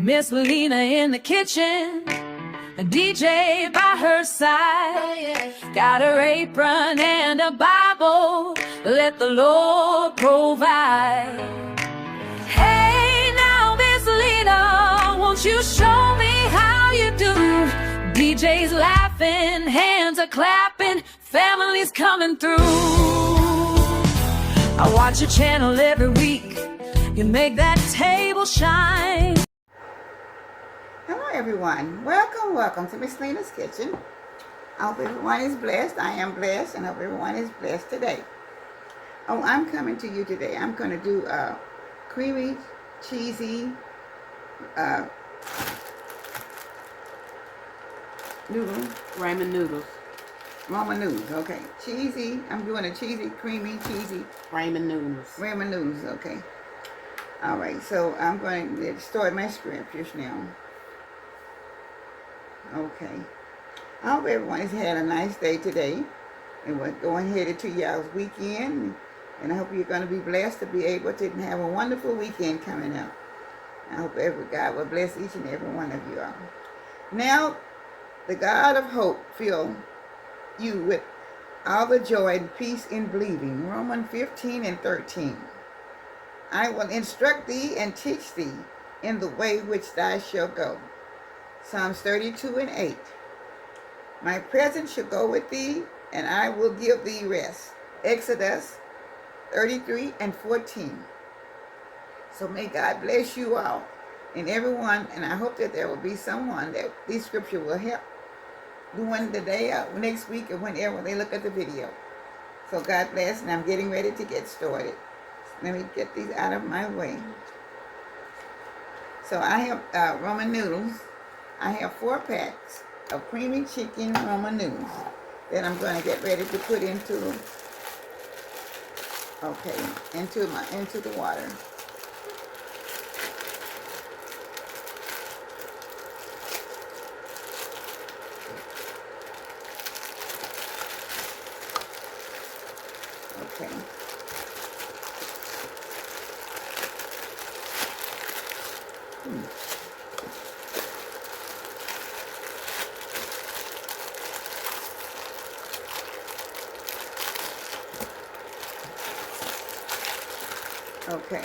Miss Lena in the kitchen, a DJ by her side. Got her apron and a Bible, let the Lord provide. Hey now, Miss Lena, won't you show me how you do? DJ's laughing, hands are clapping, family's coming through. I watch your channel every week, you make that table shine. Hello everyone, welcome to Miss Lena's Kitchen. I hope everyone is blessed. I am blessed and hope everyone is blessed today. Oh, I'm coming to you today. I'm going to do creamy, cheesy Ramen noodles. Ramen noodles, okay. Cheesy, I'm doing a creamy, cheesy Ramen noodles. Ramen noodles, okay. Alright, so I'm going to start my scriptures now. Okay. I hope everyone has had a nice day today. And we're going headed to y'all's weekend. And I hope you're going to be blessed to be able to have a wonderful weekend coming up. I hope God will bless each and every one of you all. Now, the God of hope fill you with all the joy and peace in believing. Romans 15 and 13. I will instruct thee and teach thee in the way which thou shalt go. Psalms 32 and 8. My presence shall go with thee, and I will give thee rest. Exodus 33 and 14. So may God bless you all and everyone, and I hope that there will be someone that these scripture will help during the day or next week or whenever they look at the video. So God bless, and I'm getting ready to get started. Let me get these out of my way. So I have Ramen noodles. I have 4 packs of creamy chicken Ramen noodles that I'm going to get ready to put into the water. Okay. Okay.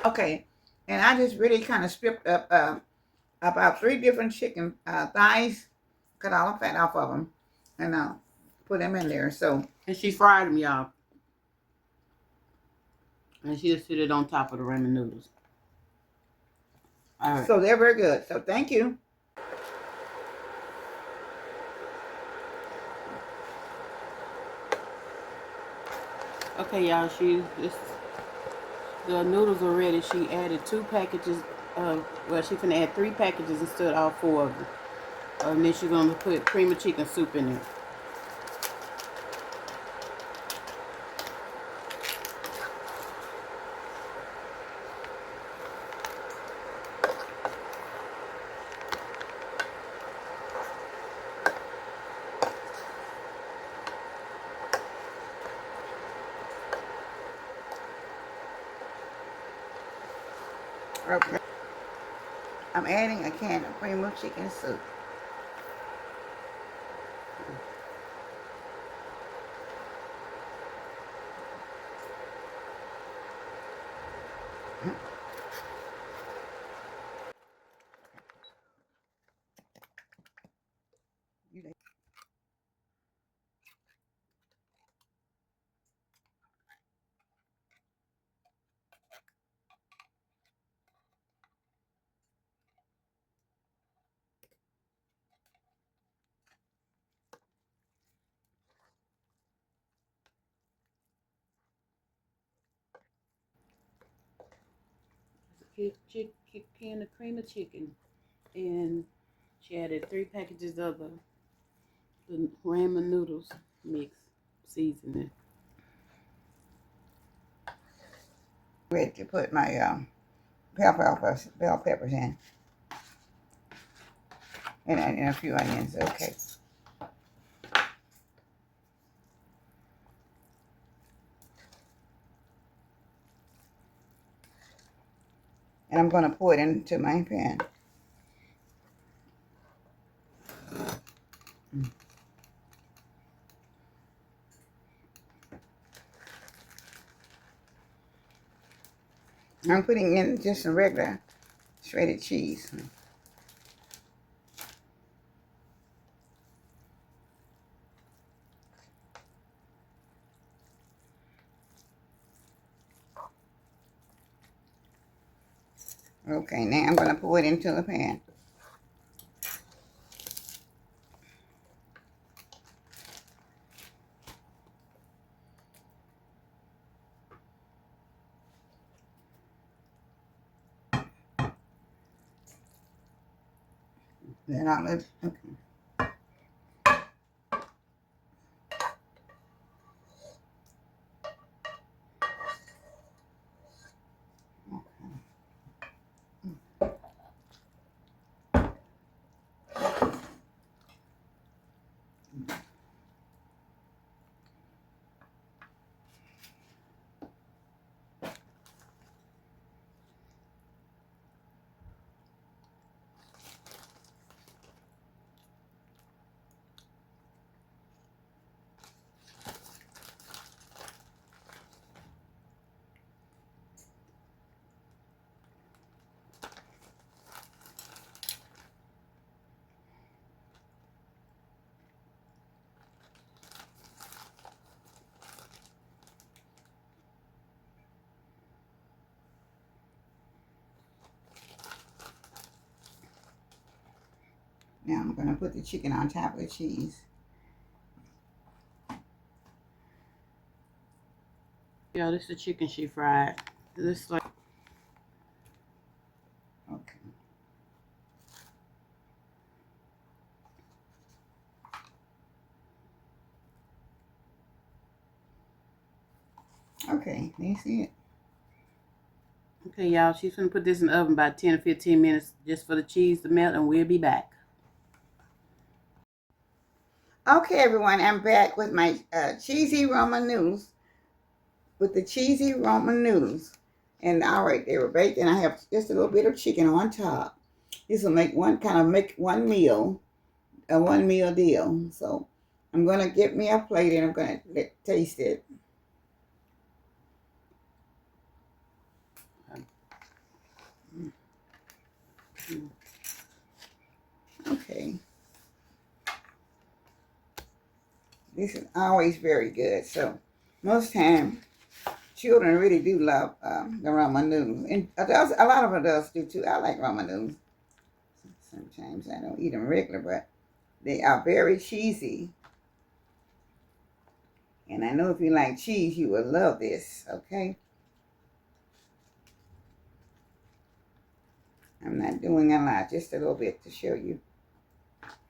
Okay, and I just really kind of stripped up about 3 different chicken thighs, cut all the fat off of them, and put them in there. So, And she fried them, y'all. And she just put it on top of the ramen noodles. All right. so they're very good. So thank you. Okay, y'all. The noodles are ready. She added 2 packages of, well, she's gonna add 3 packages instead of all 4 of them. And then she's gonna put creamy chicken soup in there. Okay. I'm adding a can of creamy chicken soup. can of cream of chicken. And she added 3 packages of the ramen noodles mix seasoning. Ready to put my bell peppers in. And a few onions, okay. And I'm going to pour it into my pan. I'm putting in just some regular shredded cheese. Okay, now I'm going to pour it into the pan. Then I'll let, okay. Now I'm going to put the chicken on top of the cheese. Yeah, this is the chicken she fried. This like Okay. Okay, do you see it? okay, y'all. She's gonna put this in the oven about 10 or 15 minutes just for the cheese to melt, and we'll be back. Okay, everyone, I'm back with my cheesy Roman noodles. With the cheesy Roman noodles. And all right, they were baked, and I have just a little bit of chicken on top. This will make one meal, a 1 meal deal. So I'm gonna get me a plate and I'm gonna taste it. Okay. This is always very good. So most time, children really do love the ramen noodles, and adults, a lot of adults do too. I like ramen noodles. Sometimes I don't eat them regular, but they are very cheesy. And I know if you like cheese, you will love this, okay? I'm not doing a lot, just a little bit to show you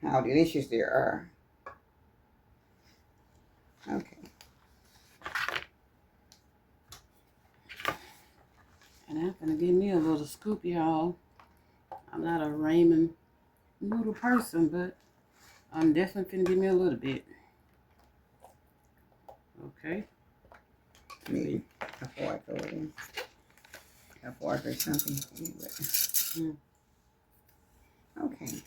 how delicious they are. Okay. And I'm gonna give me a little scoop, y'all. I'm not a ramen noodle person, but I'm definitely gonna give me a little bit. Okay. Maybe a fork over there. A fork or something. Okay.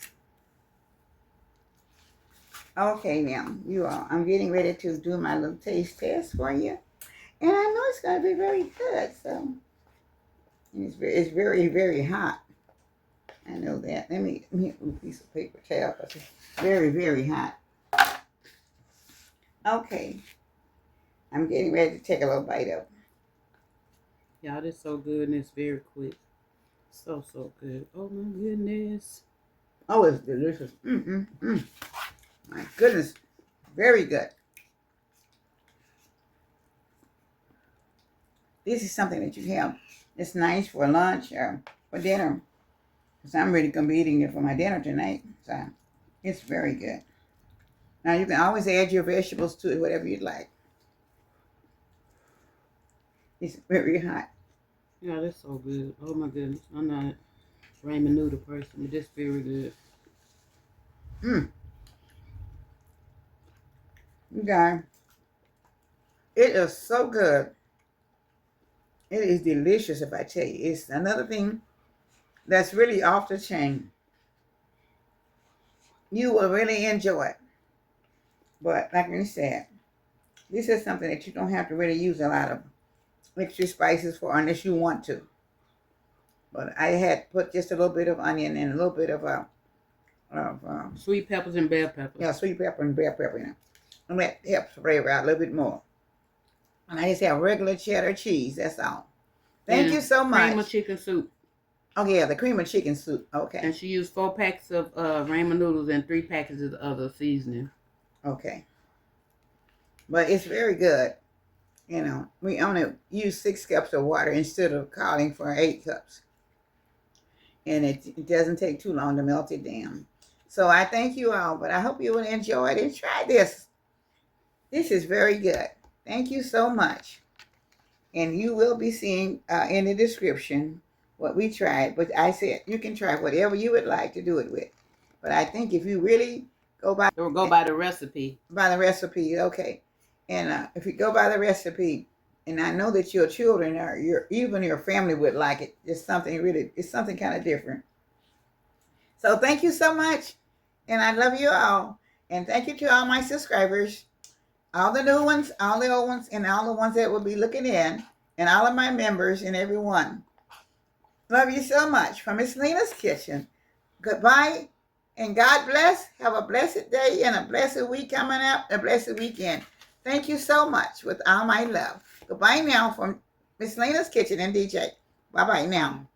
Okay, now, you all, I'm getting ready to do my little taste test for you. And I know it's going to be very good, so. And it's very, very hot. I know that. Let me get a piece of paper towel because it's very, very hot. Okay. I'm getting ready to take a little bite of it. Y'all, this is so good and it's very quick. So good. Oh my goodness. Oh, it's delicious. My goodness. Very good. This is something that you have It's nice for lunch or for dinner. Because I'm really going to be eating it for my dinner tonight. So it's very good. Now you can always add your vegetables to it, whatever you'd like. It's very hot. Yeah, that's so good. Oh my goodness. I'm not a ramen noodle person, but this very good. You guys, it is so good. It is delicious, if I tell you. It's another thing that's really off the chain. You will really enjoy it. But like I said, this is something that you don't have to really use a lot of extra spices for unless you want to. But I had put just a little bit of onion and a little bit of Sweet peppers and bell peppers. yeah, sweet pepper and bell pepper, and that helps flavor out a little bit more. And I just have regular cheddar cheese. That's all. Thank you so much. Creamy chicken soup. Oh yeah, the cream of chicken soup. Okay. And she used 4 packs of ramen noodles and 3 packets of other seasoning. Okay. But it's very good. You know, we only use 6 cups of water instead of calling for 8 cups. And it doesn't take too long to melt it down. So I thank you all, but I hope you will enjoy it and try this. This is very good. Thank you so much. And you will be seeing in the description what we tried. But I said you can try whatever you would like to do it with. But I think if you really go by the recipe. By the recipe, okay. And if you go by the recipe, and I know that your children or even your family would like it. It's something kind of different. So thank you so much. And I love you all. And thank you to all my subscribers. All the new ones, all the old ones, and all the ones that will be looking in. And all of my members and everyone. Love you so much from Miss Lena's Kitchen. Goodbye. And God bless. Have a blessed day and a blessed week coming up. A blessed weekend. Thank you so much with all my love. Goodbye now from Miss Lena's Kitchen and DJ. Bye-bye now.